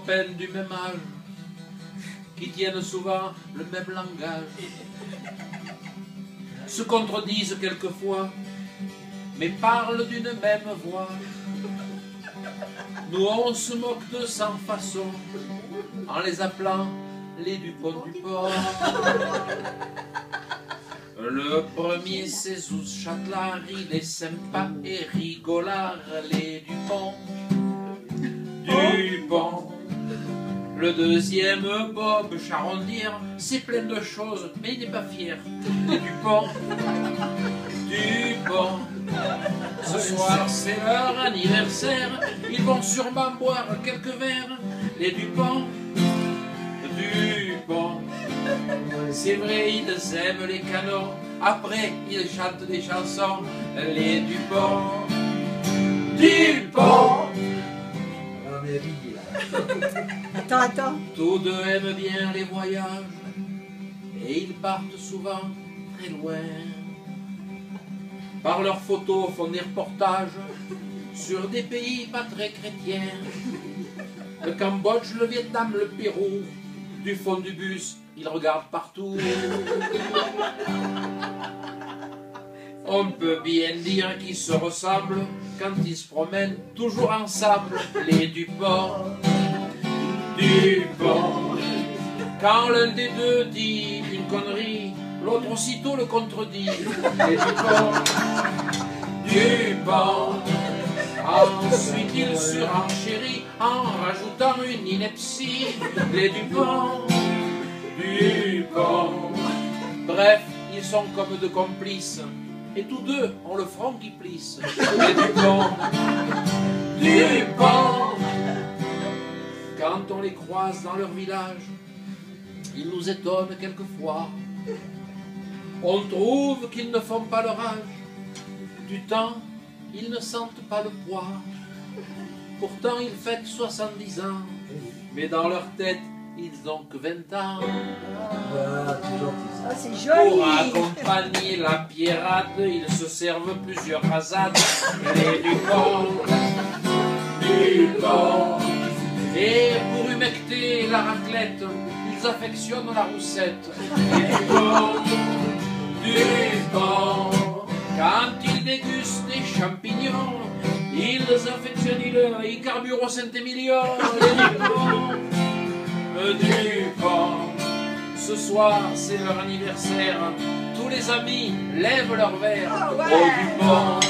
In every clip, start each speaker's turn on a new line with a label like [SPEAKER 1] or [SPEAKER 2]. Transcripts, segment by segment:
[SPEAKER 1] copains du même âge, qui tiennent souvent le même langage, se contredisent quelquefois, mais parlent d'une même voix. Nous on se moque de sans façon, en les appelant les Dupont du Port. Le premier c'est Zouz Châtelard, il est sympa et rigolard, les Dupont. Dupont. Le deuxième, Bob Charondière, c'est plein de choses, mais il n'est pas fier. Les Dupont. Dupont. Ce soir c'est leur anniversaire, ils vont sûrement boire quelques verres. Les Dupont. Dupont. C'est vrai, ils aiment les canons, après ils chantent des chansons. Les Dupont. Dupont.
[SPEAKER 2] Attends.
[SPEAKER 1] Tous deux aiment bien les voyages, et ils partent souvent très loin. Par leurs photos font des reportages sur des pays pas très chrétiens. Le Cambodge, le Vietnam, le Pérou. Du fond du bus, ils regardent partout. On peut bien dire qu'ils se ressemblent quand ils se promènent toujours ensemble. Les Dupont. Dupont. Quand l'un des deux dit une connerie, l'autre aussitôt le contredit. Les Dupont. Dupont. Ensuite il surenchérit en rajoutant une ineptie. Les Dupont. Dupont. Bref, ils sont comme deux complices, et tous deux ont le front qui plisse. Les Dupont. Dupont. Quand on les croise dans leur village, ils nous étonnent quelquefois. On trouve qu'ils ne font pas leur âge. Du temps, ils ne sentent pas le poids. Pourtant, ils fêtent 70 ans. Mais dans leur tête, ils n'ont que 20 ans.
[SPEAKER 2] Ah, c'est joli.
[SPEAKER 1] Pour accompagner la pierrade, ils se servent plusieurs rasades. Les Dupont. Dupont. Et pour humecter la raclette, ils affectionnent la roussette. Dupont. Dupont. Quand ils dégustent des champignons, ils affectionnent ils carburent au Saint-Émilion. Dupont. Ce soir, c'est leur anniversaire. Tous les amis lèvent leur verre.
[SPEAKER 2] Oh, ouais.
[SPEAKER 1] Au Dupont.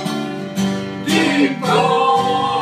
[SPEAKER 1] Dupont.